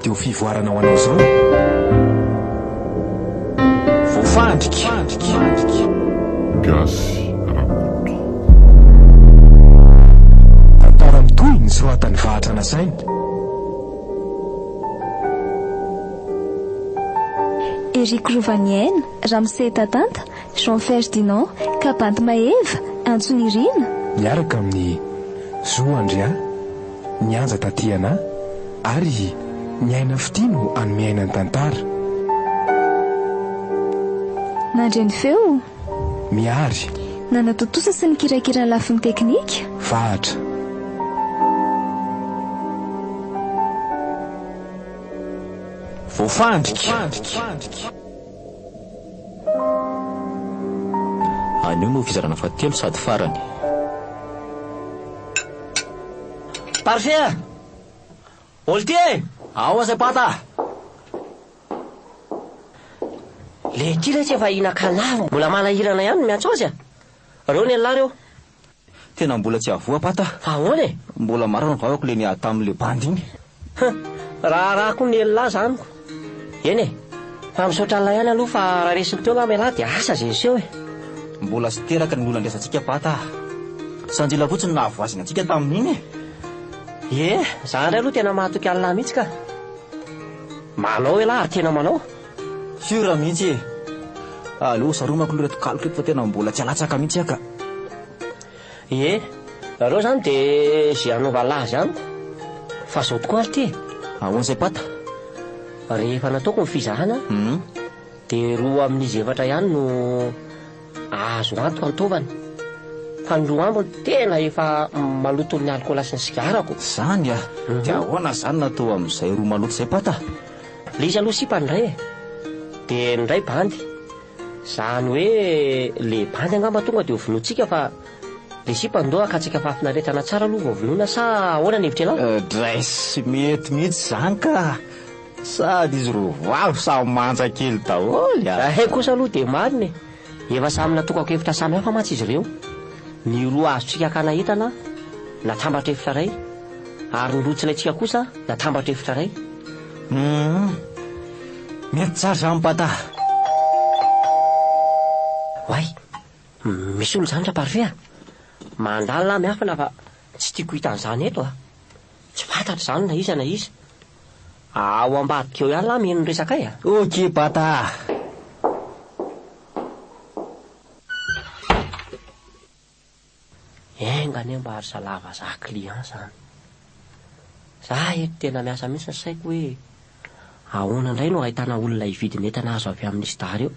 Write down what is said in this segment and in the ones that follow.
teo fivoarana ho anao zao. Voafandrika gasy rakoto tantara mitoy ny soratany vahatra nasaina. Éric Rovanienne, Ramsey Tatanta, Jean Ferdinand, Kabanty Maeva, Antsony Irina. Miaraka amin'ny Zoandria, Nyanja Tatiana ary Nyaina Fitino anome ainany tantara. Nandreny feo Miary nanatotosa sy ny kirakira lafiny teknika. vahatra voafandrika anio no fizarana fahatelo sady farany. Parfait Oltier ao azay pata le ty le tsy efa hinan-kalavo mbola manahirana ihany no miantso azy a reo ny alahy reo tena mbola tsy avoa pata fa ahoana e mbola maro ny vavako le niady tamin'le bandy iny. raha ko ny lahy zany ko eny e fa misaotra an'lay ihany aloha fa raha resiny teo lahy mialahy dia asa zay seo e mbola sy teraka ny olona ndrasantsika pata sanjila fotsiny nahavoazina antsika tamin'iny e zany ray aloha tena mahatoky an'lahy mihitsy ka manao e lahy ary tena manao sura mihitsy e aleo saromako lo reto kaloko reto fa tena mbola tsy alatsaka mihitsy aka e nareo zany dia zay anaova lahy zany fa zao tokoa ary ty ahoan'izay pata rehefa nataoko ny fizahana dia roa amin'izy efatra ihany no azo antoka antaovany fa ny roa ambony tena efa maloto ny alikola sy ny sigarako zany a dia ahoana zany natao amin'izay roa maloto izay pata le izy aloha sipa ny ray e dia ny ray bandy zany hoe le bandy angamba tonga dia hovonoantsika fa le sipa ndoa akatsika fa afinaretana tsara aloha voavonoana sa ahoana ny hevitra anahy dres mety mihitsy zany ka sady izy ro vavy samy manja kely daholy hay kosa aloha dia mariny efa samy natokako hevitra samy hafa matsy izy ireo ny roa azotsika kanahitana natambatra hevitra ray ary ny roa tsy laitsika kosa natambatra hevitra ray mety tsara zany pata way misy olo zany ra parfait a mandalo lahy miafina fa tsy tiako hitan'izany eto a tsy fantatra zany na iza na iza ao ambadika eo ihany lahy miheno ny resaka ay a ok pata engany mba ary salava za client zany za eto tena miasa mihitsy ny saiko hoe ahoana indray no ahitana olona hividiny entana azo avy amin'ny star eo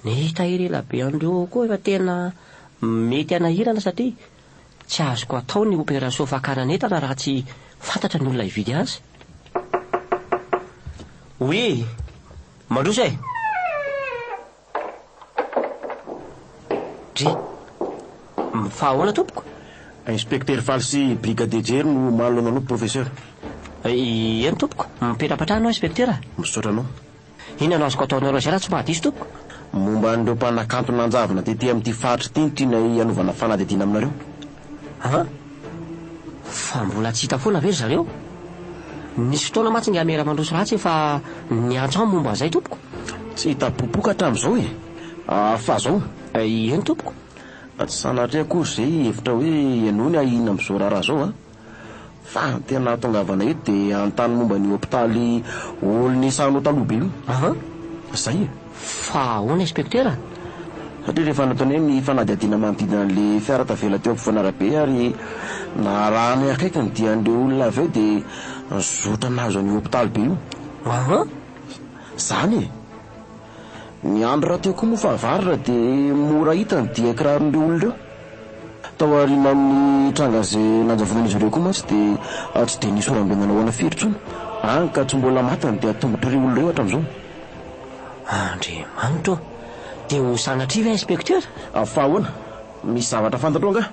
ny tahiry ela be andreo koa efa tena mety anahirana satria tsy azoko atao ny opération fakanana entana raha tsy fantatra ny olona hividy azy oui mandrosa e dre fa ahoana tompoko inspecteur Falsy brigadier jery no malona anao professeur eny tompoko mipetrapatrano anao inspecteur misaotra anao inona no azoko ataonareo zay raha tsy mahadiso tompoko momba an'ireo mpanakanto nanjavina tety amin'ity faritra ity tiana hanovana fanadihadiana aminareo fa mbola tsy hita foana very zareo nisy fotoana matsy nga mera mandroso ratsy fa niantso any momba an'izay tompoko tsy hita popoka hatramin'izao e fa zao eny tompoko tsy sanatria akory zay hevitra hoe ianao ny ahina amin'izao raharaha zao a fa tena tongavana eto dia antany momba ny hôpitaly olony sanao taloha be io zay e fa ahoana inspecteur satria rehefa nataony hoe ny fanadihadiana manodidina an'le fiara tavela teo ampovoanarabe ary narahany akaikany dia an'ireo olona avy eo dia zotra nazo any hôpitaly be io zany e ny andro raha teo koa moa fahavaratra dia mora hitany dia kiraron'ireo olona ireo tao arina amin'ny tranga zay nanjavonan'izy ireo koa mantsy dia tsy dia nisy oram-benana hoana firy-tsony any ka tsy mbola matany dia tongotra ireo olona eo hatramin'izao andre manitro dia ho sanatriva inspecteur fa ahoana misy zavatra fantatro anga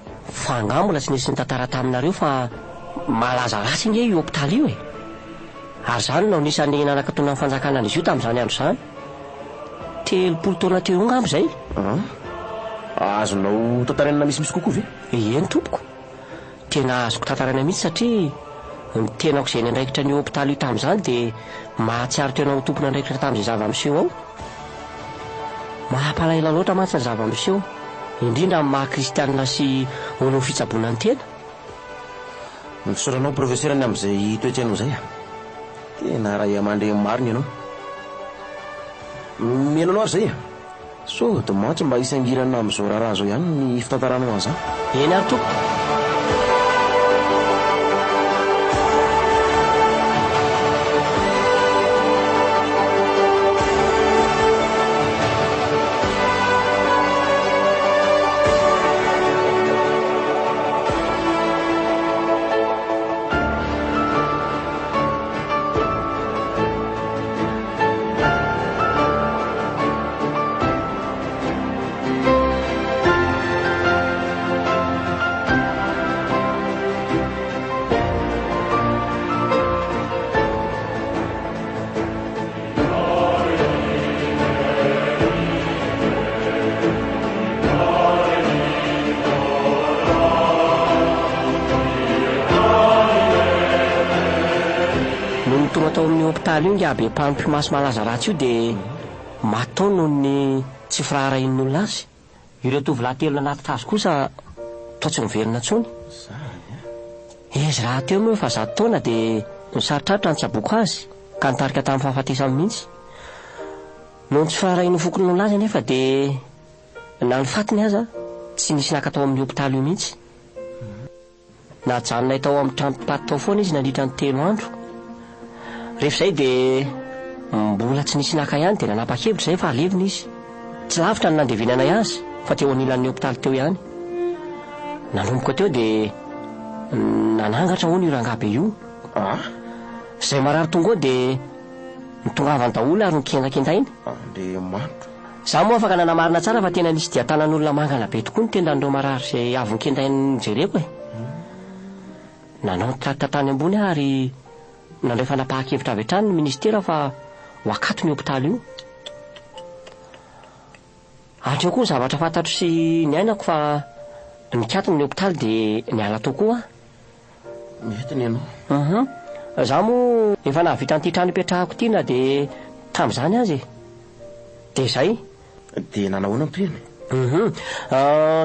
fa angah mbola tsy nisy ny tantara taminareo fa malaza ratsy nge io hôpitaly io e ary zany no nisan'ny nanakatona amin'ny fanjakana an'izy io tamin'izany andro zany 3 taona teo io ngambo zay azonao tantarenana misimisy kokoa ve eny tompoko tena azoko tantarana mihitsy satria ny tenako izay nandraikitra ny hôpitaly io tamin'izany dia mahatsiaro tena ho tompona andraikitra tamin'izay zava-miseho ao. Mahampalahelo loatra mantsy ny zava-miseho, indrindra amin'ny maha-kristianina sy olona fitsaboana ny tena. Misaoranao professeur ny amin'izay toetrano izay tena raha amandre marina ianao. Mino anao ary izay so dia mantsy mba hisangirana amin'izao raharaha zao ihany ny fitantaranao an'izany. Eny ary tompoko. Atao amin'ny hôpitaly io ngiabe mpampimaso malaza ratsy io dia matao noho ny tsy firaharahin'olona azy. Ireo tovolahy telo anaty azy kosa toa tsy miverina intsony. Izy raha teo moa fa 100 taona dia nisarotraritra ny tsaboako azy ka nitarika tamin'ny fahafatesany mihitsy. Noho ny tsy firaharahin'ny fokon'olona azy anefa dia na ny fatiny aza tsy nisy nakatao amin'ny hôpitaly io mihitsy. Najanonay tao amin'ny tranompaty tao foana izy nandritra ny 3 andro. Rehefa izay dia mbola tsy nisy naka ihany dia nanapa-kevitra izay fa alevina izy. Tsy lavitra ny nandevenanay azy fa teo anilan'ny hôpitaly teo ihany. Nanomboka teo dia nanangatra hono io rangabe io. Izay marary tonga dia nitongavany daholo ary nikendrakendainy. Andriamanitra. Izaho moa afaka nanamarina tsara fa tena nisy dia tanan'olona mangana be tokoa ny tendan'ireo marary izay avy nikendainy jereko e. Nanao tratra tany ambony ary nandray fanapahan-kevitra avy hatrany ny ministera fa ho akato ny hôpitaly io. Hatreo koa ny zavatra fantatro sy ny ainako fa nikatony ny hôpitaly dia niala tao koa. Mety ny ianao. Izaho moa efa nahavita an'ity trano ipetrahako ity na dia tamin'izany azy e. Dia izay. Dia nanahoana toy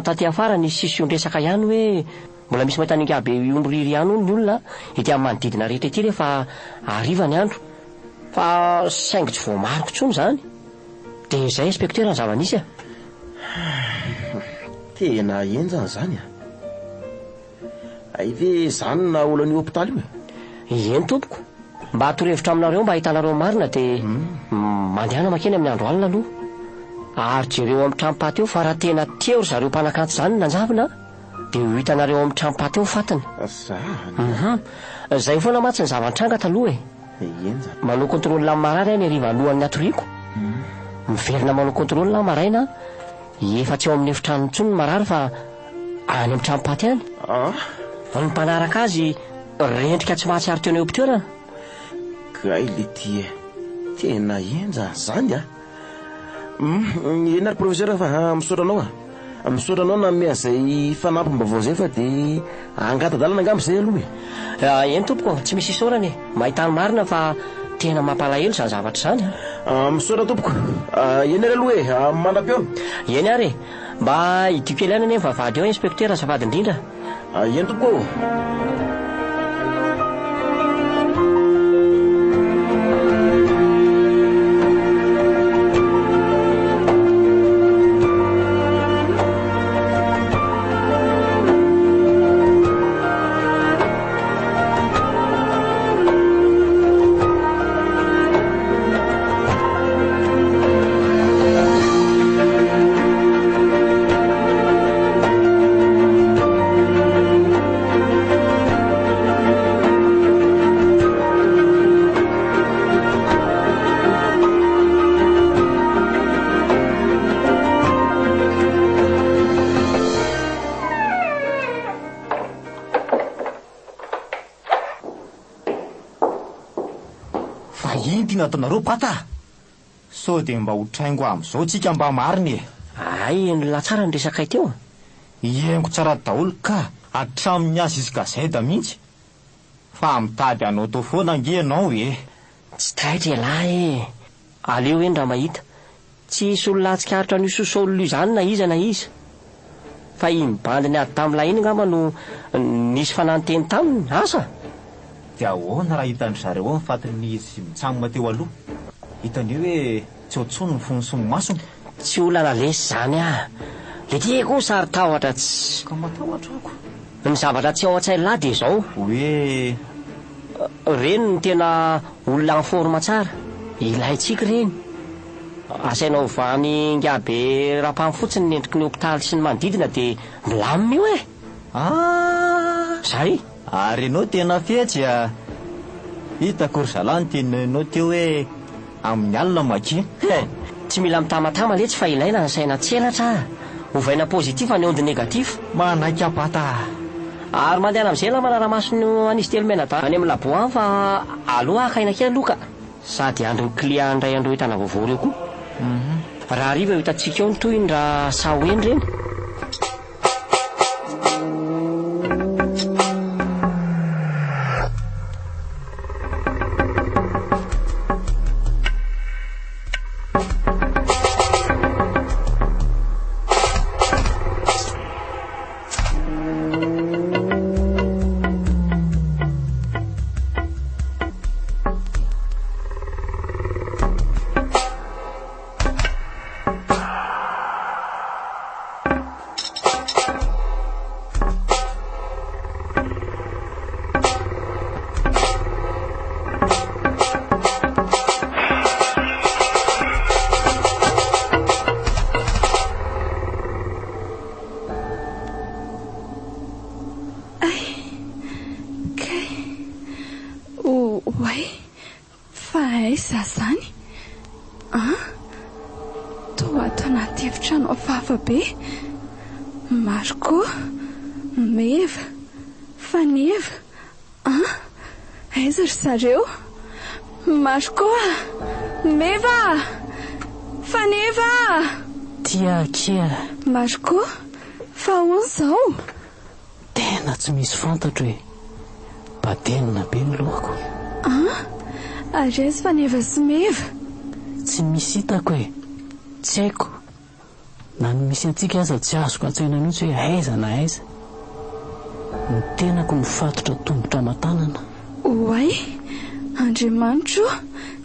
taty afara nisy sisy ondresaka ihany hoe mbola misy mahita ningabe omboriry ihany hono ny olona ety amin'ny manodidina rehetra ety rehefa hariva ny andro. Fa saingy tsy voamariko intsony izany. Dia izay inspektera ny zava-nisy. Tena enjana izany ay ve izany na olany hôpitaly io e? Eny tompoko. Mba hatorevitra aminareo mba hitanareo marina dia mandehana makeny amin'ny andro alina aloha. Ary jereo amin'ny tranompaty eo fa raha tena teo ry zareo mpanakanto izany nanjavina dia ho hitanareo amin'ny tranompaty eo fatiny. Izay foana mantsy ny zava-nitranga taloha e. Enjana. Manao kontroly amin'ny marary any hariva alohan'ny atoriako. Miverina manao kontroly na maraina efa tsy eo amin'ny efitrano intsony ny marary fa any amin'ny tranompaty any. Ny mpanaraka azy rendrika tsy mahatsiaro teo ny hôpitaly. Kay le ty tena enjana izany eny ary professeur fa misaoranao misaoranao na miazay fanampim-bavao izay fa dia angatadalana angamba izay aloha eny tompoko tsy misy isaorana e. Mahita ny marina fa tena mampalahelo izany zavatra izany. Misaora tompoko. Eny ary aloha e manam-peo. Eny ary mba hidio kely ihany anie vavady eo inspektera azafady indrindra. Eny tompoko. Nataonareo pata so dia mba hotraingo amin'izao tsika mba mariny. Ay la tsara ny resakay teo. Iengo tsara daholo ka hatramin'ny azy izy gazeta mihitsy fa mitady anao to foana ange ianao e. tsy taitra lahy e, aleo eny raha mahita tsy isy olonatsikaritra ny sosaolo izany na iza na iza, fa imbandy ny ady tamin'ilay iny ngamba no nisy fananteny taminy asa. Dia ahoana raha hitandry zareo ao mifatiny izy mitsamina teo aloha, hitany hoe tsy otsony ny fonsomy masony. Tsy olana lesy zany le tiako sary tahotra tsy Ka matahotra ako ny zavatra tsy ao an-tsainy lahy dia izao hoe reny ny tena olona ny forma tsara ilayntsika reny. Asainao vany ngabe rapany fotsiny ny endriky ny hopitaly sy ny manodidina dia milamina io e. Zay ary ianao tena fetsy a. Hitako ry zalahy teninao teo hoe amin'ny alina maki. tsy mila mitamatama letsy fa ilaina ny saina tselatra, ovaina pozitiva ny ondy negatif. Manaiky abata Ary mandeha amin'izay manaramaso ny anisy telo mena any amin'ny laboany fa aloha akaina kely aloka sady andro ny client ndray andro hitana vaovao reo koa. Raha hariva eo hitantsika eo ny toy ny raha sahoeny reny. Zany toa ato anaty efitrano hafahafa be. Marco, Meva, Faneva. Aiza ry zareo? Marco, Meva, Faneva. Tia kia. Marco, fa ahoana izao? Tena tsy misy fantatro hoe badenina be ny lohako. Ary aiza Faneva sy Meva? Tsy misy hitako hoe tsy haiko na ny misy antsika aza tsy azoko antsaina mihitsy hoe aiza na aiza. Ny tenako mifatotra tombotra aman-tanana. Oay, Andriamanitro,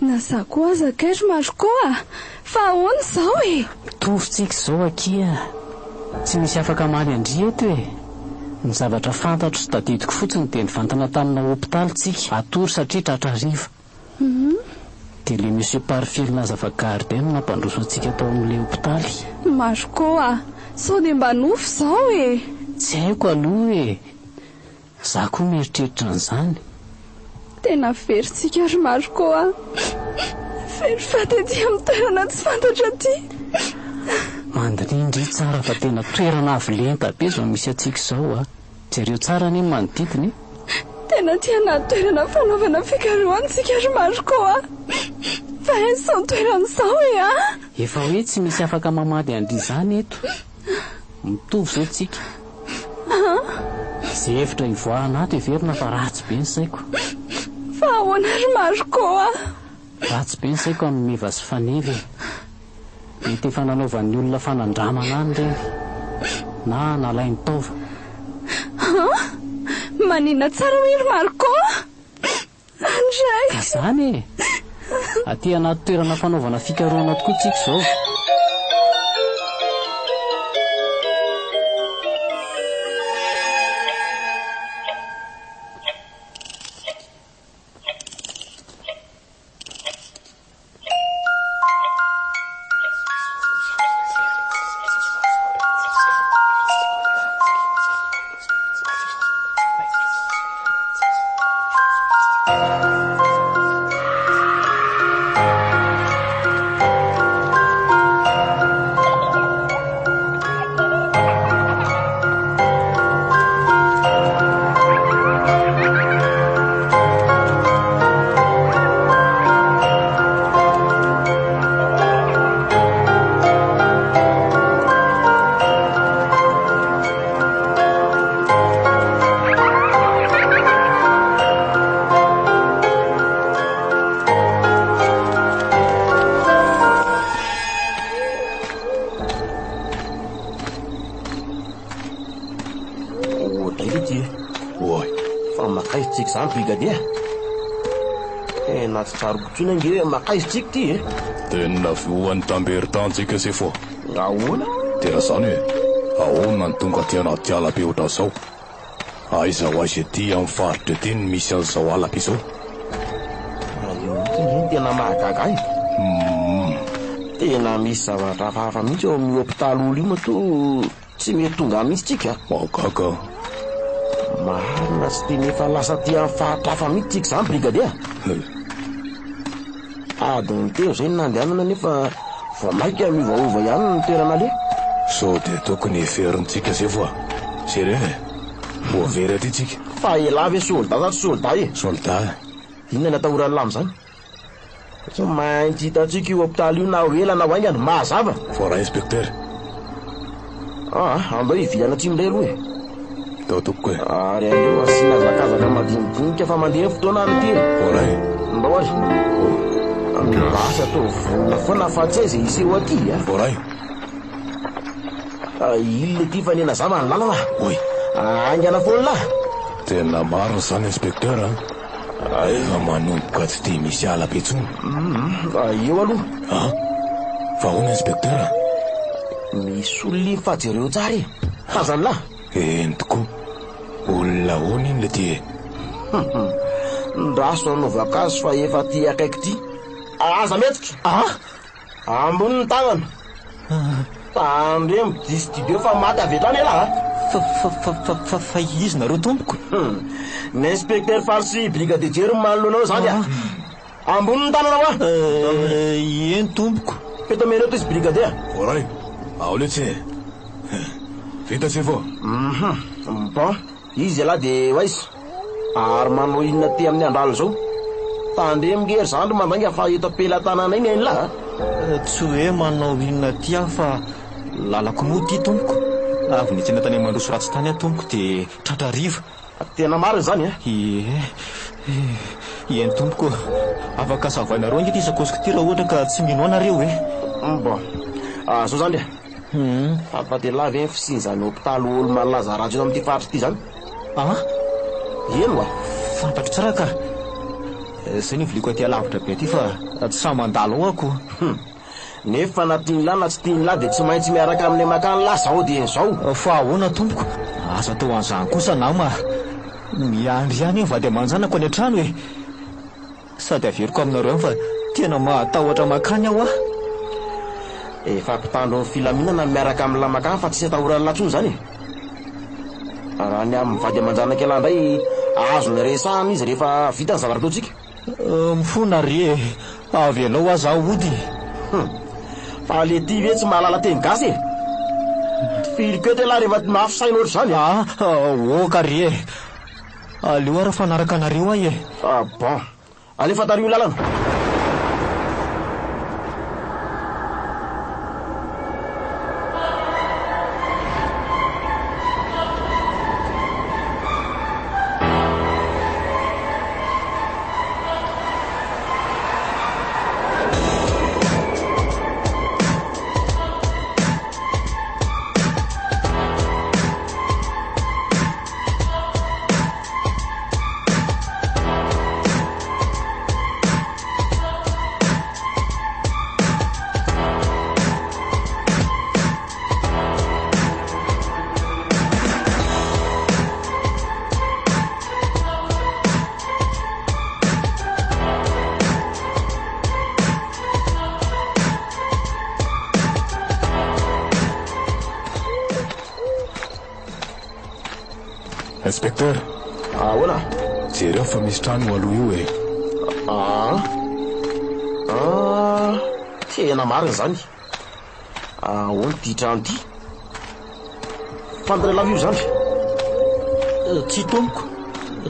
nazako aza kairy Marco fa ahoana izao e? Mitovontsika izao akia, tsy misy afaka maly andria eto e. Ny zavatra fantatro sy tadidiko fotsiny dia ny vantana tamina hopitaly tsika atory satria tratra riva. Dia le monsieur Parfiel nazava gardien no nampandroso antsika tao amin'ilay hopitaly. Marco sao dia mba nofo izao e? Tsy haiko aloha e, za koa mieritreritra an'izany. Tena veritsika ry Marco very fatetỳ amin'ny toerana tsy fantatra aty. Mandrindry tsara fa tena toerana avolenta be zao misy antsika izao jereo tsara ny manodidiny. Tena tiana toerana fanaovana fikarohantsika ry Marco fa aiza ny toeran'izao e? Efa hoe tsy misy afaka mamaly andry izany eto. Mitovy izao tsika. Izay hevitra ivoahana ato everina fa ratsy be ny saiko. Fa ahoana ry Marco Ratsy be ny saiko amin'ny Meva sy Faneva. Mety efa nanaovan'ny olona fanandramana any ireny na nalainy taova. Manina tsara hoe ry Marco andray. Ka izany e, aty anaty toerana fanaovana fikarohana tokoa tsika izao. izany brigadier. Naty tsarokotsoina nge hoe makaizotsika ty e. Tena voan'ny tamberytantsika se fo. Ahoana? Tena zany hoe ahoana ny tonga ty anaty ala be oatra zao. Aiza ho aiza ty amin'ny faritra ty ny misy an'izao ala be zao. Io tena mahagaga ay. Tena misy zavatra hafahafa mihitsy eo amin'ny hôpitaly olo io mato tsy mety tonga mihitsy tsika. Mahagaga. Marina tsy tena efa lasa ty amin'ny faritra hafa mihitsy tsika zany brigadier. Adiny teo zay nandehanana nefa vao maika miovaova ihany ny toerana le. Sao dia tokony heverintsika zay foa. Sere ho very aty tsika. Fa elave soldat sa tsy soldat e. Soldat. Inona ny atahoran'ny lamy zany? So maintsy hitatsika io hôpitaly io na ho ela na ho aingana mazava. Fora inspecteur. Andao hiviana atsy mindray aloha e. Tao toko e. Ary andreo asina zakazaka madinidinika fa mandeha fotoana any ty e. Fora e. Mbao ary. Asa atao vola foana fa tsy aiza isy eo aty a. Fora e. Ilona ty fa nena zava ny lalana. Oy. Aingana foana lahy. Tena maro zany inspecteur a. Aina manomboka tsy tia misy ala be tsony. Eo aloha. Fa hoana inspecteur? Misy olona fajereo tsara e. Tazany lahy. Eny tokoa. Olona hoana iny le ty e. Ndraso anovakazo fa efa ty akaiky ty. Aza metitra. Ambony ny tagnana. Tandre midisy studio fa maty avy etrany ela. Fa izy nareo tompoko. Ny inspecteur Farsi brigadier Jero manolonao zany a. Ambony ny tanana wa. Eny tompoko. Peto menao to izy brigadier. Oray. Ao le tsy. Vita se fo. Bon, izy ala de wais. Ary manao inona ty amin'ny andralo zao. Tandre migery zandro mandanga fa eto apela tanana iny eny la. Tsy hoe manao inona ty aho fa lalako moa ty tompoko. Avy ny tsena tany mandroso ratsy tany a tompoko de tratra riva. Tena marina zany a. Eny tompoko. Afaka savainareo ange ty sakosiko ty raha ohatra ka tsy mino anareo e. Bon. So zany de. Fa de la ve fisiny zany hôpitaly olo malaza ratsy eo amin'ity faritra ty zany. Eno wa. Fantatro tsara ka. Zay ny voliko aty alavitra be ty fa tsy sa mandalo ako. Nefa na tiany lahy na tsy tiany lahy de tsy maintsy miaraka amin'ny makany lahy zao de zao. Fa ahoana tompoko? Asa tao an'izany kosa nama. Miandry ihany vady amanjanako any an-trano e. Sady averiko aminareo fa tena mahatahotra makany aho ah. Efa mpitandro ny filaminana miaraka amin'ny lamakany fa tsy atahoran'ny latsony zany. Raha ny amin'ny vady amanjanaka ela indray azo ny resahany izy rehefa vita ny zavatra ataotsika. Mifona re avy anao aho zaho ody. Fa le ty ve tsy mahalala teny gasy e. Filiko ety lahy rehefa mahafisaina ohatry zany. Oka re. Aleo ara fanaraka anareo ahy e. Bon. Alefa tario lalana. Inspecteur. Ahoana? Jereo fa misy trano aloha io e. Tena marina zany. Ahoana ty trano ty? Fantatra lava io zany. Tsy tompoko.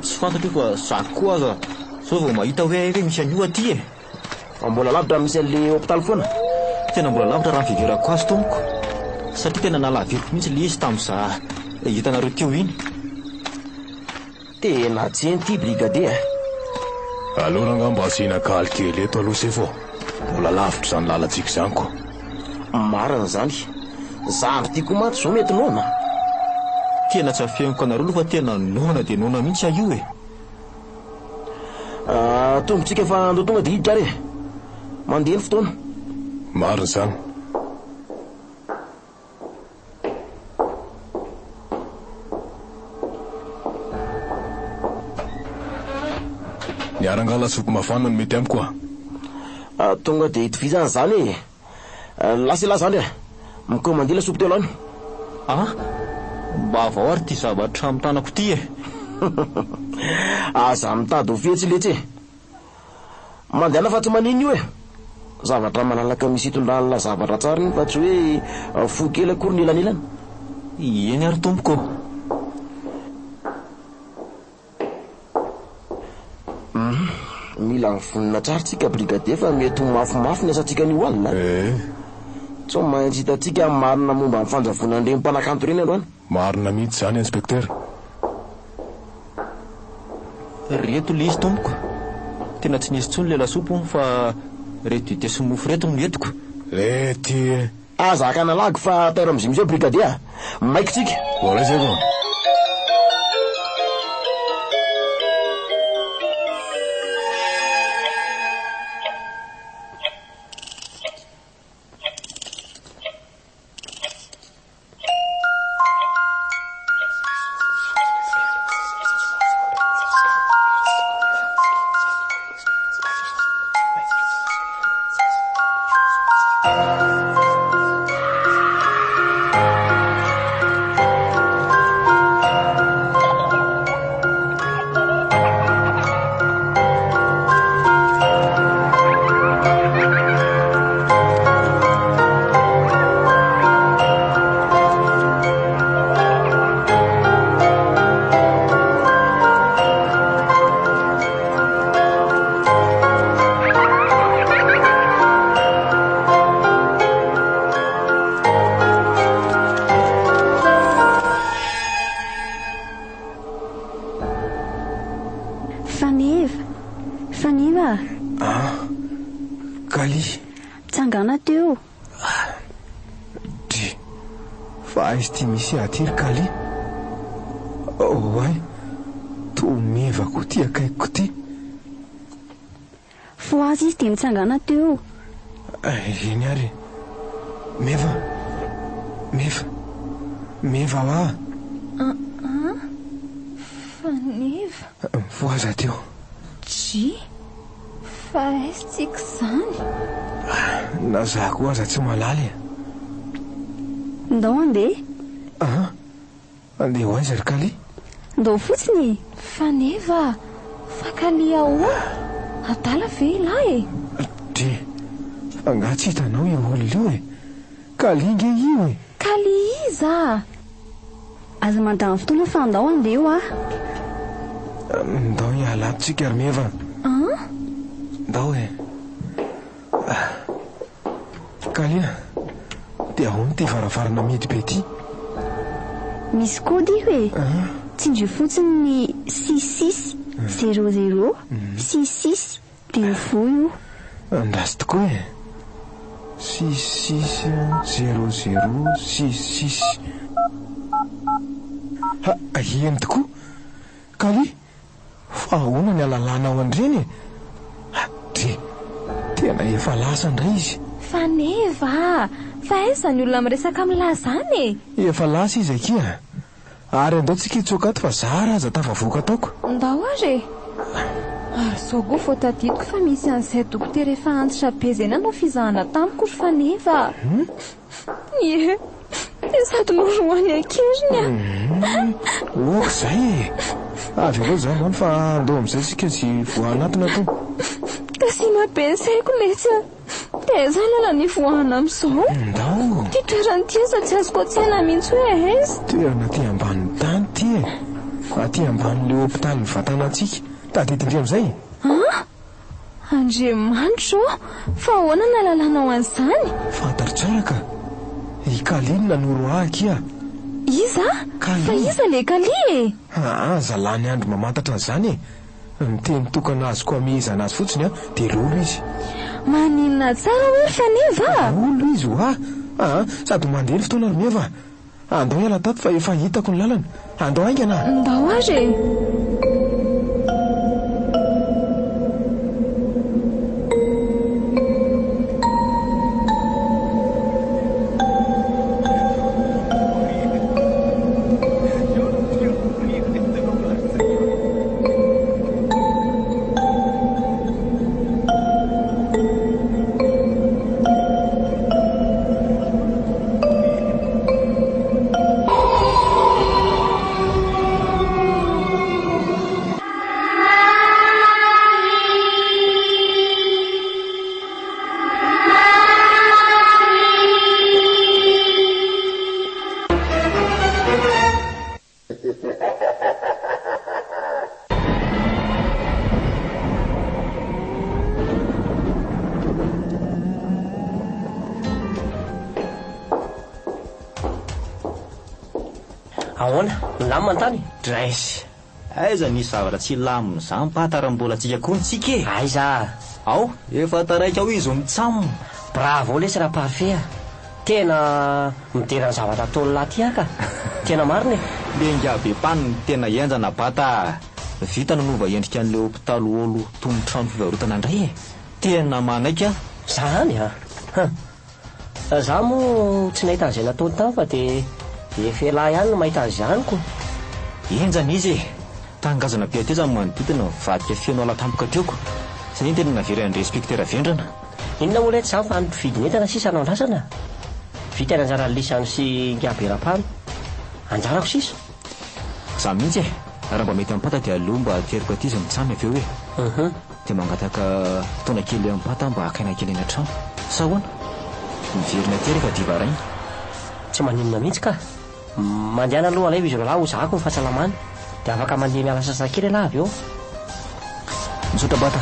Tsy fantatro fa zako koa aza. Sao vao mahita hoe misy anio aty e. Fa mbola lavitra misy an'le hôpitaly foana. Tena mbola lavitra raha fiverako azy tompoko. Satria tena nalaviriko mihitsy le izy tamin'iza hitanareo teo iny. Tena tsy eny ty brigadier. Aleo rangamba asina kalikely eto aloha se fo. Mbola lavitra zany lalantsika zany ko. Marina zany. Zandry ty koa maty zao mety nona. Tena tsy afeniko anareo fa tena nona de nona mihitsy io e. Tombotsika fa andao tonga dia hiditra ary mandeha ny fotoana. Marina izany. Ny arangala sopy mafana no mety amiko tonga dia hitovizana zany lasa lahy zany mikomandia la sopy teo lany. Mba avao ary ty zavatra amitanako ty aza mitady ho fihetsyletsy mandehana fa tsy maniny io zavatra malalaka misy itondran'la zavatra tsara iny fa tsy hoe fo kely akory ny elanelany. Eny ary tompoko. Mila mivonina tsara tsika brigadier fa mety ho mafimafy ny asantsika ny oalina. Tsy maintsy hitantsika marina momba amin'ny fanjavonan'ireny mpanakanto ireny androany. Marina mihitsy zany inspektera. Reto le izy tompoko. Tena tsy nisy tsony le lasopy fa reto dite sy mofo reto no netiko. Lety azaka nalagy fa taira amizay brigadier maiki tsika. Voilà zay vao. Faniva. Kali. Tsangana teo. Fa aizy ty misy atiry Kali. Ay, to mevako ty akaikiko ty. Fo azy izy dia mitsangana teo. Eny ary. Meva va. Faniva. Fo aza teo. Fa aizytsika zany. Na za koa aza tsy malaly. Ndao andeha? Andeha ho aiza ry Kali? Ndao fotsiny. Faneva. Fa Kali ahoana? Adala ve lahy? Fa nga tsy hitanao io olona io Kali nge io Kali iza? Aza mandany fotoana fa ndao andeha io ndao hialatsika ry Meva. Ndao Kali dia ahoana ty varavarana mety be ty? Misy kody io tsindry fotsiny ny 66 00 66 dia vo io. Andrasy tokoa 66 00 66. Eny tokoa Kali, fa ahoana ny alalàna ao andreny tena efa lasa indray izy. Faneva, fa aiza ny olona miresaka amin'lahy zany efa lasa izy akia ary andao tsika hitsokato fa zara aza tafavoaka taoko. Ndao ary zao go fo tadidiko fa misy an'izay dokotera efa antitra be zay nanao fizahana tamiko ry Faneva. Sady noroany ankiriny ok zay avy avao zany any fa andao amizay tsika sy voanatona to. Kasi mabe ny saiko letsy dia zany ala ny voana amizao. Ndao ty toerany ty aza tsy azoko atsena mihitsy hoe aiza. Toerana ty ambanin'ny tany ty aty ambanin'le hôpitaly mivatanantsika tadidindry amizay. Andriamanitro fa ahoana nalalànao an'izany? Fantaro tsara ka i Kali nanoro akia. Iza? Fa iza le Kali zalany andro mamantatra an'izany miteny tokana azoko amihizana azy fotsiny dia lolo izy. Maninona tsara hoe Faneva? Olo izy sady mandeha ny fotoana ry Meva. Andao hiala tato fa efa hitako ny lalana. Andao aingana. Ndao ary ahoana milamy mantany dres aiza nisy zavatra tsy lamina zany mpata raha mbola tsika koa ntsika e aiza ao efa taraika ao izy o mitsamo bravo lesy raha parfait tena miderany zavatra ataony laty aka tena marina lenga be paniny tena enjana bata vita nanova endrika an'le hopitalo olo tony trano fivarotana indray e tena manaika zany za moa tsy nahita an'izay nataony tany fa de efelahy ihany no mahita azy zanyko enjana izy e tangazana be aty zany manodidina vadika fianao latampoka teoko zay iny tena navery an're inspektera vendrana inona moa lety zany fa nividiny entana sisa anao andrasana vita ny anjara lisany sy ngiaberapano anjarako sisa za mihitsy e raha mba mety ampata dia aleo mba teriko aty izy mitsamy avy eo hoe dia mangataka fotoana kely ampata mba akaina kely eny an-trano sa hoana miverina ty rehefa diva rainy tsy maninona mihitsy ka mandehana aloha alay izy lahy ho zahako ny fahasalamany dia afaka mandeha miala sasakely lahy avy eo misotra bata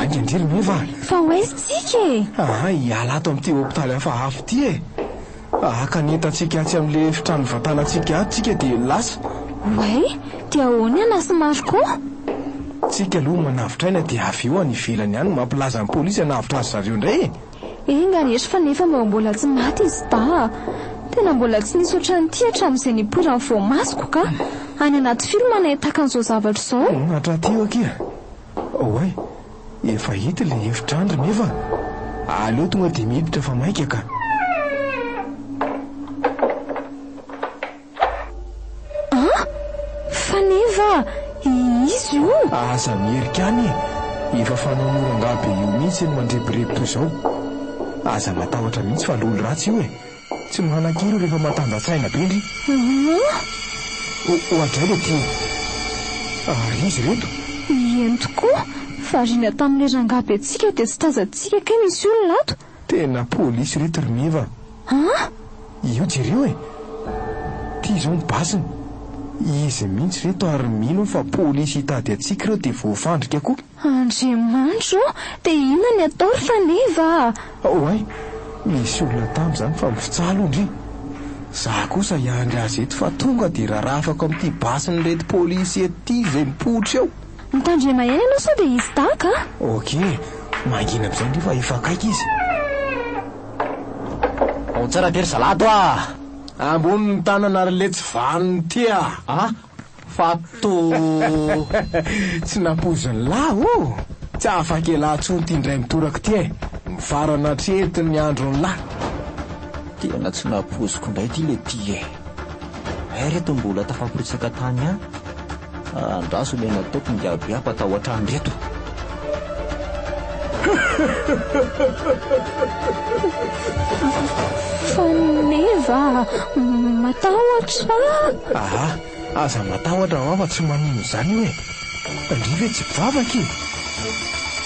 andrindrily meva fa hoaisytsika e hiala ato amin'ity hopitaly hafa hafo ty e akanentantsika atsy amin'le fitrano vatanantsika atsika dia lasa oay dia ahoany anasy maro koa tsika aloha manavotraina dia avy eo any ivelany ihany mampilaza ny polisy hanavitra azy zareo indray e nganesy fa nefa mbola tsy maty izy ta tena mbola tsy nisy ohatran'ity hatramin'izay niporany voamasoko ka any anaty filma nahitaka an'izao zavatra izao atraty eo akia oay efa hita le efitrandry nefa aleo tonga dia miditra fa maika ka fa nefa izy io aza mierika any e efa fanamorangabe io mihitsy ny mandrebirebito izao aza matahotra mihitsy fa lolo ratsy io e tsy manan-kiro rehefa matandatsaina be ndry ohatray le ty izy reto eny tokoa varina tamin'le rangaby atsika dia tsy tazantsika kay misy olona ato tena polisy reto rimeva io jereo e ty izao mibasiny izy mihitsy reto ary mino fa polisy hitady atsika ireo dia voafandrika koa andriamanitro dia inona ny atao ry faneva oay misy olona tamin'izany fa mifitsalo indry za kosa hiandry azy eto fa tonga dia rarafako amin'ity basiny rety polisy ety izay mipotra eo mitandrema ihany ianao sao dia izy taka ok mangina amin'izay ndry fa efa kaika izy ao tsara tery salado ambony ny tanana ary le tsy vanony ty fato tsy nampoziny lahy tsy afakelahtsony ty indray mitorako ty e mifarana tretiny ny andro ny lahy tena tsy napoziko indray ty le ty e ay reto mbola tafampirisaka tany any andraso le nataoko ngiaby apa atao an-trano reto faneva matahotra aza matahotra ao fa tsy manino izany hoe andrive tsy mpivavaky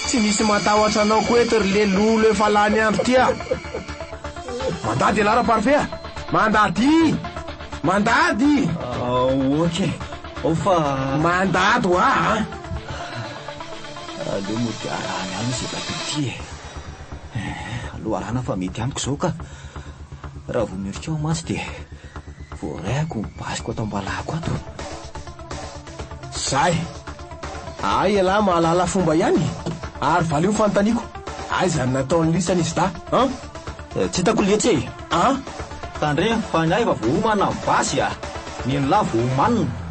tsy misy matahotra anao ko eto ry le lolo efa lany andro ty mandady alara parfait mandady ok fa mandady aleo mody arahany any izy efaty e aloha arahana fa mety amiko izao ka raha vo mirika ao mantsy dia voaraiko mibasiko atao mbalako ato zay ay alahy mahalala fomba ihany ary valy io fanontaniako zany nataony lisany izy da tsy hitako letsy tandre fa ny ahy fa vohomana mibasy nino lahy vohomanina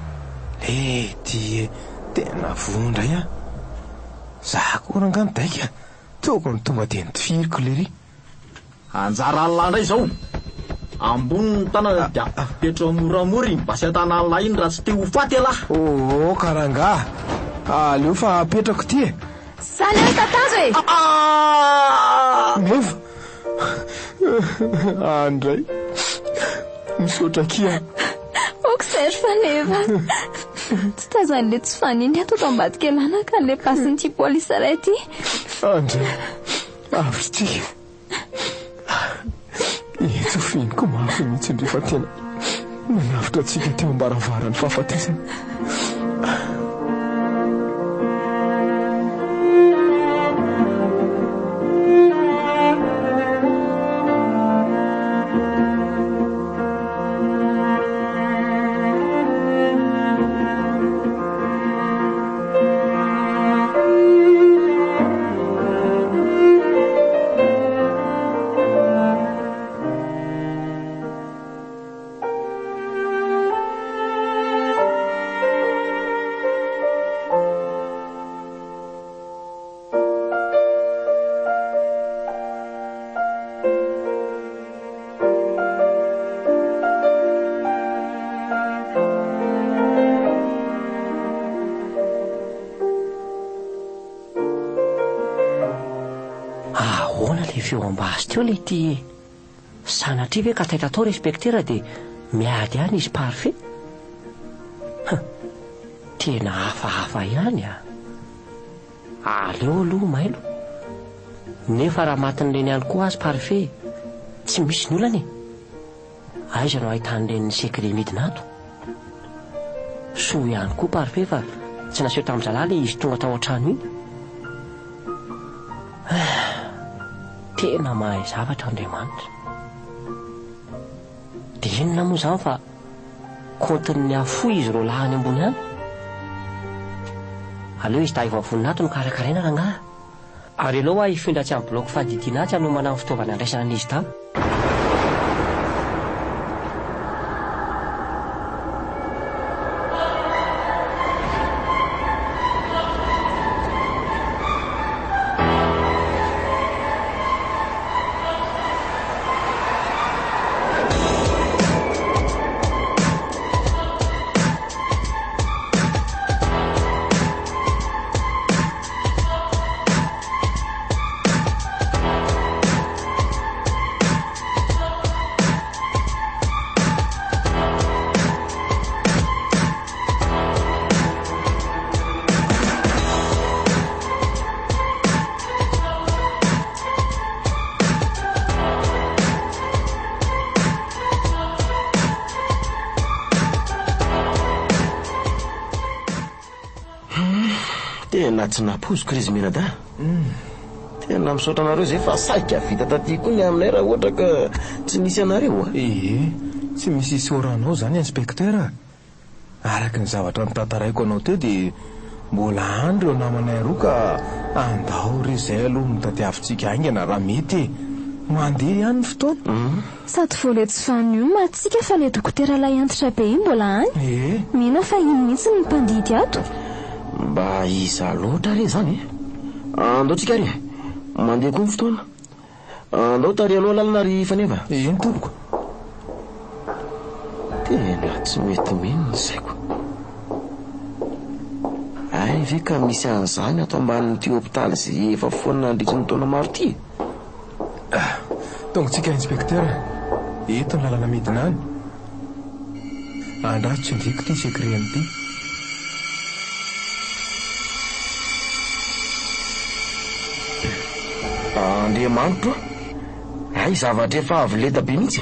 ty tena voandray Za koa rangano daika tokony tonga dia nitifiriko lery. Anjara alindray izao ambony tana dia petra moramory mba sy atana alina iny raha tsy te ho faty alahy. Oh karanga aleo fa apetrako ty Zany hoe tatazo e. Neva andray misaotra kia Oksery fa neva tsy tazan'le tsy faniny ato ambadika elana ka le pasin'ity polisy iray ty. andray avitsika itsofiniko mafy mihitsy ndrefa tena nanavitra atsika teo ambaravarany fahafatesany. Feo ambazy teo le ty sanatria ve ka taitra tao respektera dia miady ihany izy parfait. Tena hafahafa ihany a. Aleo aloha mailo nefa raha matin'ireny ihany koa azy parfait tsy misy ny olana e. Aiza no ahitan'ireny sekre midina ato. Soa ihany koa parfait fa tsy naseho tamin'ny zalahy izy tonga tao an-trano iny. Tena mahay zavatra Andriamanitra. Dia inona moa izany fa kontin'ny afoy izy ireo lahany ambony any. Aleo izy tahiva voninahito no karakaraina rangahy. Ary aleo hifindra tsy amin'ny bloc fahadidiana tsy hanomana amin'ny fitaovana andraisana an'izy tamy. Tena tsy napoziko izy menada. Tena misaotra anareo zay fa saika vita taty koa ny aminay raha ohatra ka tsy misy anareo. Tsy misy isoranao zany inspektera. Araka ny zavatra nitantaraiko anao teo dia mbola andro eo namanay roa ka andao ry izay aloha mitadiavintsika aingana raha mety mandeha ihany ny fotoana. Sady voale tsy fanio matsika fa le dokotera lay antitra be mbola any. Mino fa iny mihitsy ny mpandidy ato. Mba iza loatra re zany andao tsika re mandeha koa ny fotoana. Andao tary aloha lalana ry faneva. Eny tompoko. Tena tsy mety mino ny saiko. Ay ve ka misy an'izany ato ambanin'ity hôpitaly izay efa foana nandritra ny taona maro ty. Tongatsika inspektera eto ny lalana midina any. Andratso ndreko ty sekreany ty. Andriamanitra ay zavatra efa avy leta be mihitsy.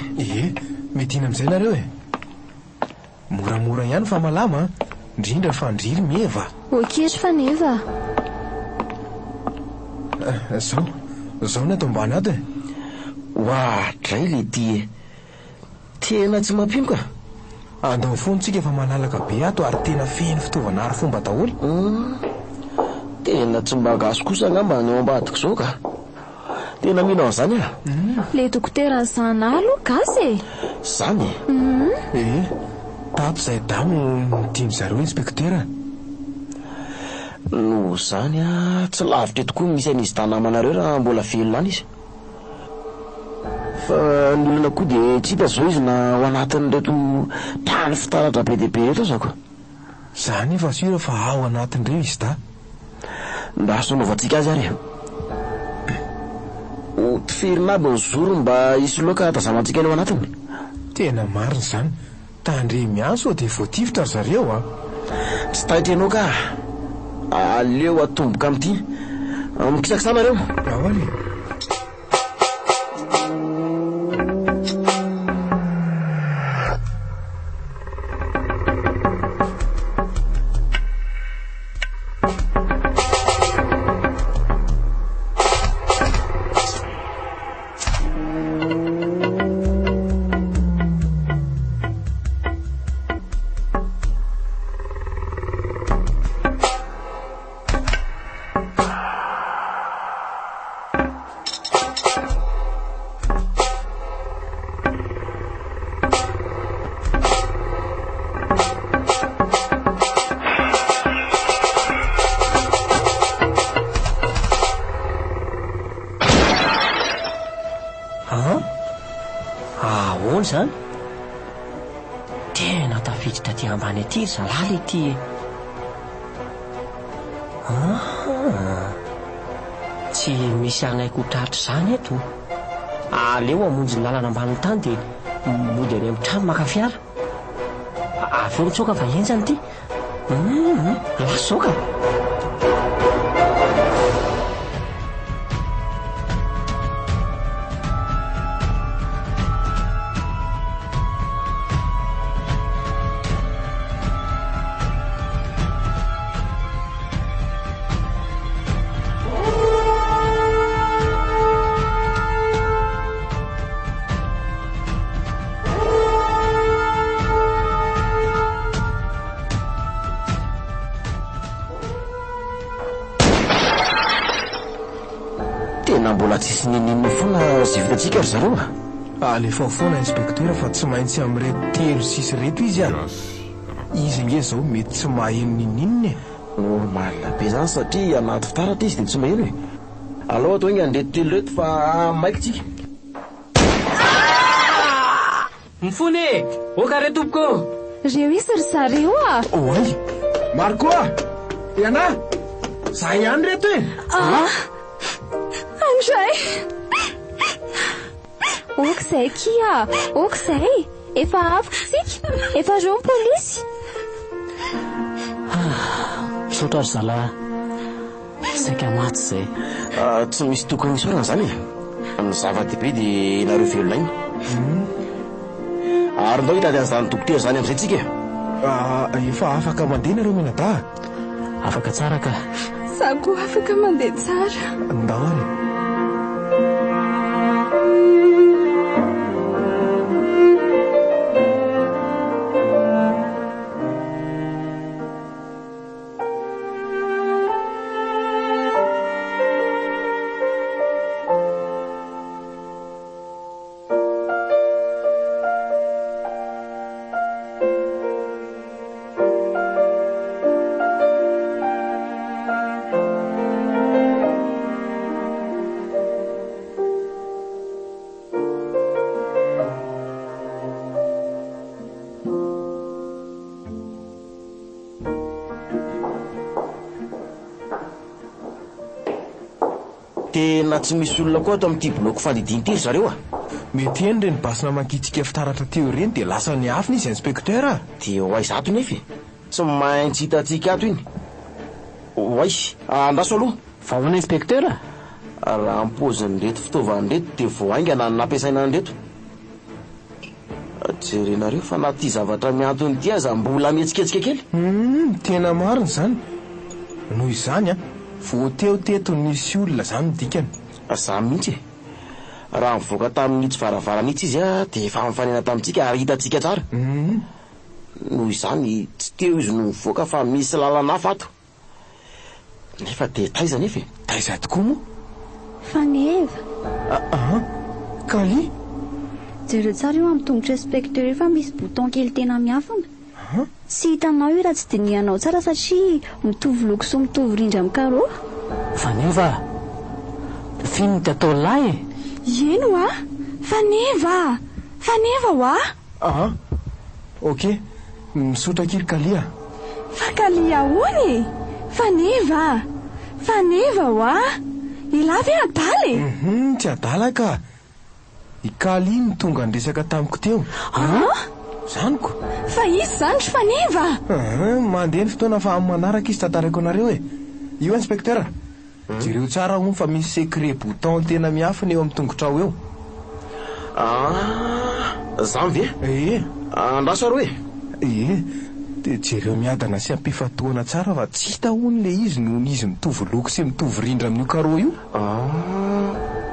Mety ina amin'izay nareo e. Moramora ihany fa malama indrindra fa ndrily meva. Oketry fa neva. Zao ny ato ambany ato e. Ohatray le ty tena tsy mampino ka. Andao fontsika efa malalaka be ato ary tena feno fitaovana ary fomba daholo. Tena tsy mba gasy kosa angamba ny ao ambadiko zao ka. Tena mino an'izany a. Le dokotera zanalo gasy e. Zany tato izay damo ny dimy zareo inspektera. no zany a tsy lavitra tokoa misy an'izy tanamanareo raha mbola velona any izy fa ny olona koa dia tsy hita zao izy na ao anatin'reto trano fitaratra be dehibe reto zako zany efa sira fa ao anatin'ireo izy da mba sonaovantsika azy ary tifirina aby ny zoro mba isy loaka tazamantsika ny ao anatiny tena mariny zany tandre miaso dia voatifitra zareo a tsy taitra ianao ka aleo atomboka amin'ity mikisakisana reo ao ale ahoana zany tena tafiditra ty ambany aty zalaly ity tsy misy anaiko tratra zany eto aleo amonjy ny lalana ambaniny tany dia mody any amin'ny trano maka fiara aveo mitsoka fa enjany ity lasoka tena mbola tsisy ninino foana zay vitatsika ry zareo alefa foana inspektera fa tsy maintsy amin'reto telo sisy reto izy a izy nge zao mety tsy maheno nininony normalina be zany satria anaty fitaratra izy dia tsy maheno e aloha atao inga andreto telo reto fa maikitsika mifony okare tompoko reo izy ry zareo a oay markoa iana za ihany reto e andray okizay kia okizay efa afaka tsika efa reo ny polisy misaotra ry zala saika maty zay tsy misy tokony misorana zany e ny zava-dehibe dia nareo velonainy ary ndao hitady an'izany dokotera zany amin'izay tsika efa afaka mandeha nareo menada afaka tsara ka za koa afaka mandeha tsara ndao ary tena tsy misy olona koa ato amin'ity bloky fandidin'ity ry zareo a mety eny reny basina mankitsika fitaratra teo ireny dia lasa ny afina izy inspektera dia hoay zato nefa tsy maintsy hitatsika ato iny hoay andraso aloha fa hoana inspektera raha mpozin'reto fitaovan'reto dia voaingana nampiasaina an'reto jerenareo fa na ty zavatra miantony ity aza mbola mihetsiketsika kely tena mariny zany noho izany a voateo teto nisy olona zany midikany za mihitsy e raha mivoaka tamin'n'itsy varavaran'itsy izy a dia efa mifanena tamintsika ary hitatsika tsara noho izany tsy teo izy no mivoaka fa misy lalana hafa ato nefa dia taiza nefa e taiza tokoa moa fa neva kali jereo tsara eo amin'ny tongotra inspekteur efa misy bouton kely tena miafina sy hitanao io raha tsy dinianao tsara satria mitovy loko sy mitovy rindra mikaroa. faneva finy ty atao lahy eno a faneva ho a ok misotra kely kalia fa kalia ony faneva ho a ilavy adaly tsy adala ka ikaly iny tonga andresaka tamiko teo zaniko fa izy zany try faneva mandeha ny fotoana fa manaraka izy tantarako anareo io inspecteur jereo tsara ho fa misy secret bouton tena miafina eo amin'ny tongotrao eo zany ve andrasa ro de jereo miadana sy ampifatoana tsara fa tsy hita hony le izy noho ny izy mitovy loko sy mitovy rindra amin'io karo io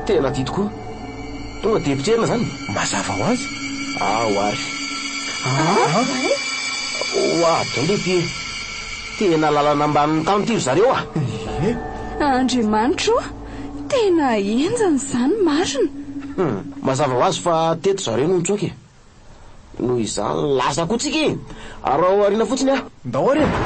tena ty tokoa tonga de pitrerina zany mazava ho azy lehibe tena lalana ambaniny tany ty zareo andriamanitro tena enjany zany marina mazava ho azy fa teto zareo no nitsoky noho izany lasa koa tsika arao arina fotsiny ndao arena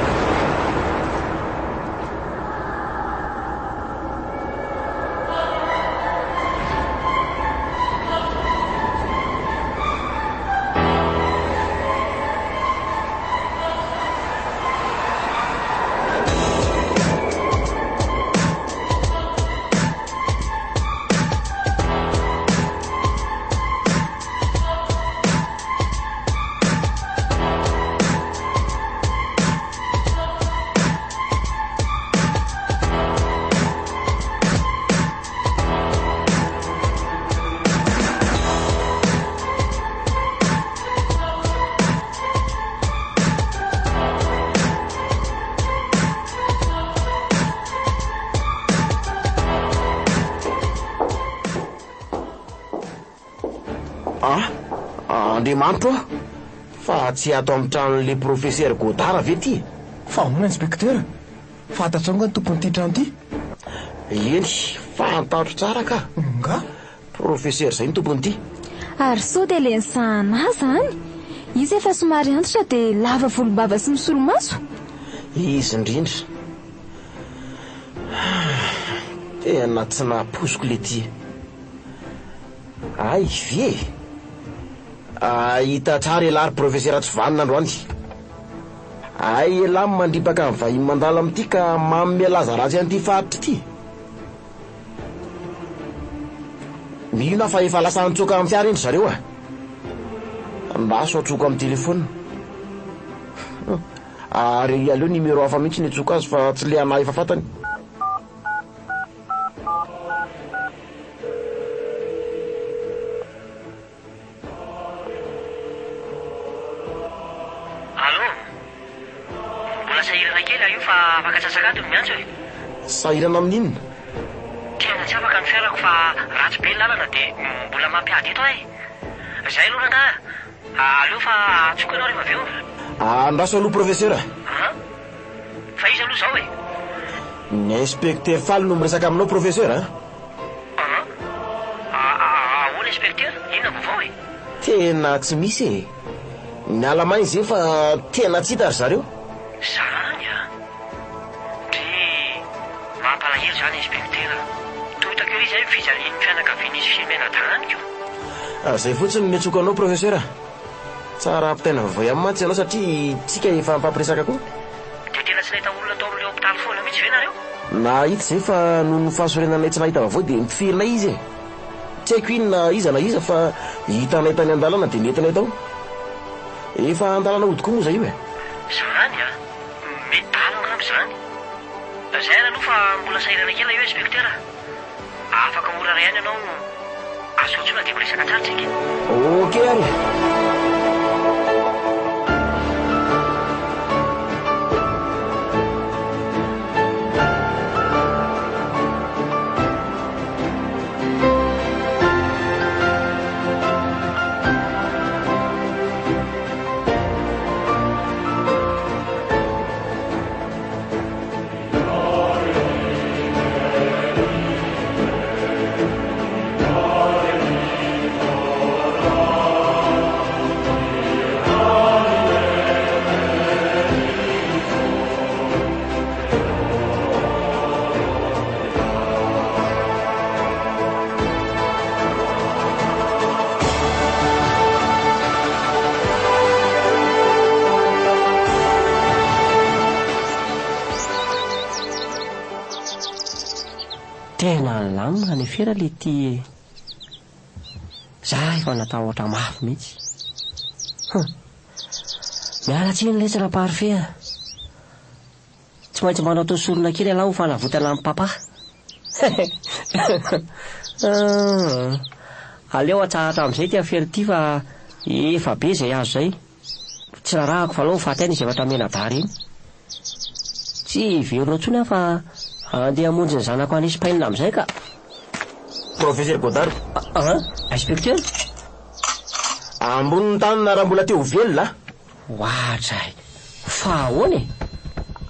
andriamanitro fa tsy ato amin'ny tranon'le professeur Godard ve ty fa hoana inspecteur fantatrao ny tompon'ity trano ty eny fantatro tsara ka nga professeur zay ny tompon'ity ary so de le nsahana zany izy efa somary antitra de lava volobava sy misolomaso izy indrindra tena tsy naposiko le ty ay vie hita tsara elary professeur tsy vanina androany ay elamy mandripaka ny vahiny mandala amin'ity ka mamy laza ratsy an'ity faritra ty mihina fa efa lasa nitsoka amin'ny fiara indry zareo ndaso atsoko amin'ny telefona ary aleo numéro hafa mihitsy ny atsoka azy fa tsy le anahy efa fantany sahirana amin'inona tena tsy afaka ny fiarako fa ratsy be ny lalana de mbola mampiady eto zay aloha nanga aleo fa atsoko ianao rehefa aveo andraso aloha professeur fa izy aloha zao ny inspecteur faly no miresaka aminao professeur ahoana inspecteur inona vaovao tena tsy misy miala mainy zay fa tena tsy hita ry zareo zany mampalahelo zany inspecteur toitako eo izy ay mifizaliny fianakavian'izy fimenadahaniko zay fotsiny miatsoka anao professeur tsara ampitaina vavay amin'ny matsy ianao satria tsika efa mpampiresaka koa de tena tsy nahita olona tao amin'le hôpitaly foana mihitsy ve nareo nahita zay fa noho ny fahasorenanay tsy nahita vavao de mifirina izy tsy haiko inona iza na iza fa hitanay tany an-dalana de nentinay tao efa an-dalana odikoa moa zay io zany metalo angamba zany zay ary aloha fa mbola sahirana kela io inspecteur afaka ora ray ihany ianao azotsona de miresaka tsara tsika ok ary tena lamina ny fera le ty za efa natahotra mafy mihitsy. Miala tsiny letsana parfait a. Tsy maintsy manao tao sorona kely alao ho fanavotana amin'ny papa. Aleo atsahatra amin'izay ty afery ty fa efa be zay azo zay. Tsy rarahako fa alao faty any zavatra menadary iny. Tsy verona ntsony aho fa andeha hamonjy ny zanako any Espagne amin'izay ka. Professeur Godard. Inspecteur. Ambony tanana raha mbola teo velona. Ohatray. Fa ahoana e?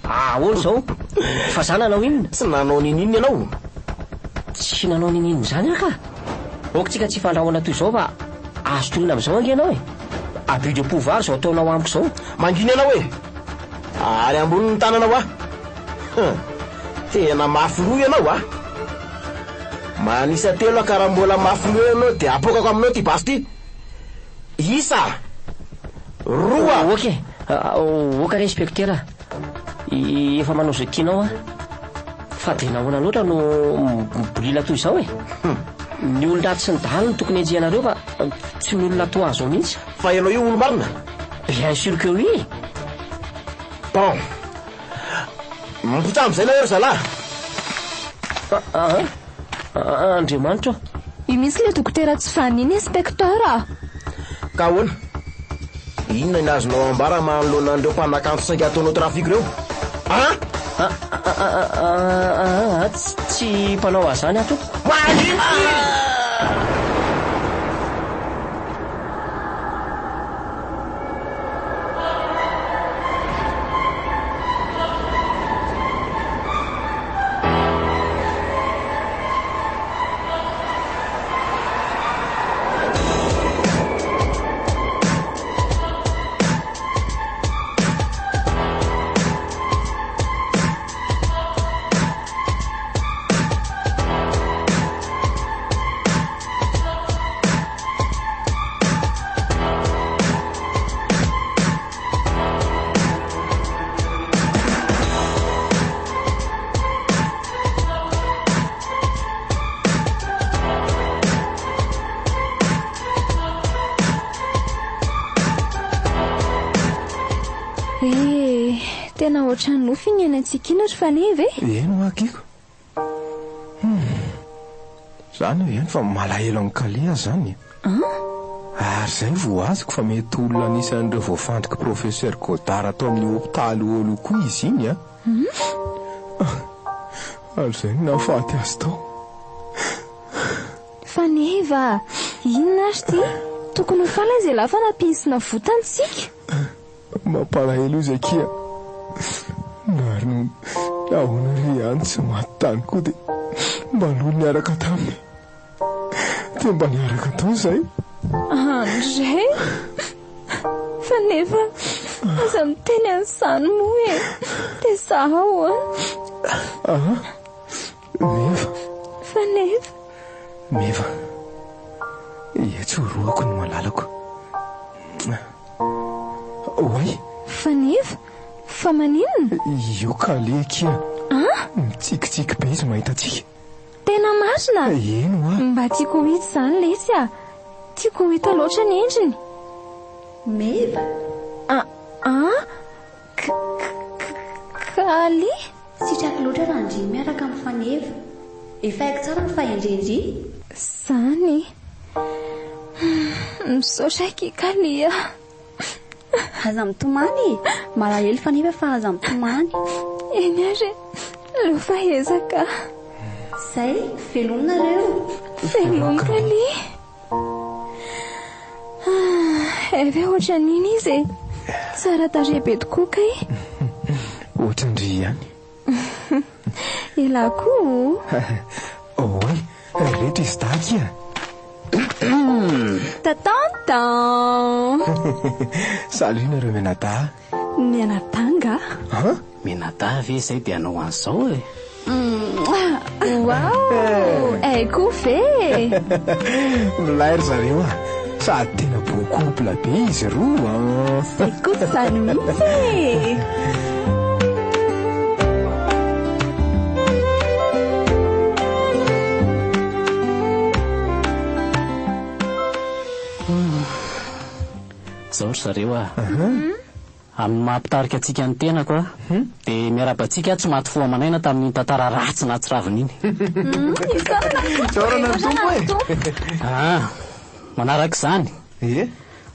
Ahoana zao? Fa za nanao inona? Tsy nanao ninino ianao. Tsy nanao ninino zany aho ka. Okotsika tsy fandrahoana toy izao fa azo tolona amin'izao ange ianao e. Abus de pouvoir zao ataonao amiko zao. Manginy ianao e. Ary ambony tananao a. Tena mafy roa ianao a. Manisa telo karaha mbola mafy roa ianao dia apokako aminao ty basy ty. Isa. Roa. Oka. Oka re inspecteur. Efa manao zay tianao a. Fa dia nahoana loatra no mibolila toy izao e. Ny olon-draty sy ny daliny tokony enjehanareo fa tsy ny olona toa azo mihitsy. Fa ianao io olo marina? Bien sûr que oui. Bon. Mipotsa amin'izay na ero zalahy. Andriamanitra. Io misy le dokotera tsy faniny inspecteur. Ka ahoana? Inona ny azonao ambara manoloana an'ireo mpanakanto saika ataonao trafika ireo? Tsy mpanao azany ato. Tena ohatrany nofy ny any antsikiana ry faneva e. Eno akiko. Zany hoe eny fa malahelo amin'ny kalia zany. Ary zay vo azoko fa mety olona anisan'ireo voafantika professeur Godard atao amin'ny hopitaly olo koa izy iny a. Ary zay nafaty azy tao. Faneva, inona azy ty? Tokony ho fala izy lafa nampinsina votantsika. Mampalahelo izy akia. Nary no ahoana ry any tsy maty tany koa dia mba nolo niaraka taminy. Dia mba niaraka tao zay. Andray. Faneva, aza miteny an'izany moa e. Dia zaho Meva. Faneva. Meva. Tsy ho roako ny malalako. Oay. Faneva, fa maninona? Io kalia kia. Mitsikitsiky be izy mahita tsika. Tena marina? Eno a. Mba tiako ho hita izany lesy a. Tiako ho hita loatra ny endriny. Meva. Kalia? Sitraka loatra raha ndry miaraka amin'ny Faneva. Efa haiko tsara ny fahendrendry. Zany. Misaotra ki Kalia. Aza mitomany. Malahelo Faneva fa aza mitomany. Eny ary reo fahezaka. Zay, velonareo. Velona Kalia. Eve ohatra nini izy e. Tsara tarehy tokoa kay. Ohatrandry ihany. Elako. Oy, rehetra izy takia. Tatantan. Salunareo menada. Menadanga. Menada ve zay dia anao an'izao e. Wow, aiko ve. Milahiro zareo a. Sady tena beau-couple be izy roa. Zay koa zany mihitsy. zao ry zareo amin'ny mahampitarika antsika ny tenako dia miarabantsika tsy maty fo amanaina tamin'ny tantara ratsy na tsy raviny iny manaraka izany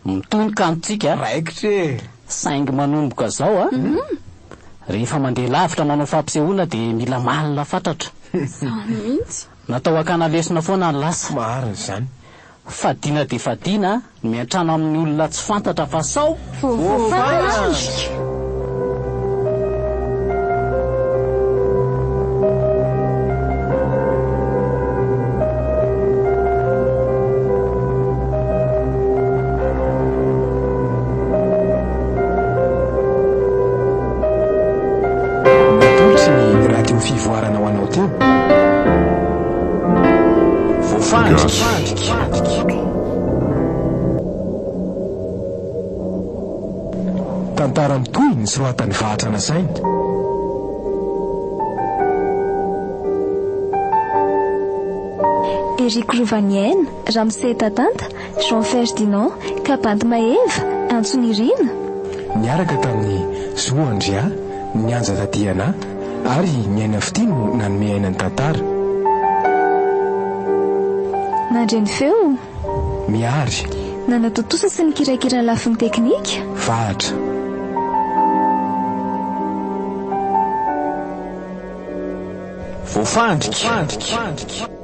mitonoka antsika raikitra saingy manomboka zao rehefa mandeha lavitra manao fampisehoana dia mila malina fatratra natao akana lesona foana ny lasa marina izany fadiana dia fadiana miantrano amin'ny olona tsy fantatra fa sao natolotry ny radio fivoarana ho anao teo tantara mitoy ny soratany vahatra na saina Eric Rovanienne, Ramsey Tatanta, Jean Ferdinand, Kabandy Maeva, Antsony Irina niaraka tamin'ny Zoandria, Nyanja Tadiana ary Miaina Fitino nanome ainany tantara nandreny feo miary nanatotosa sy nikirakira lafin'ny teknika vahatra voafandrika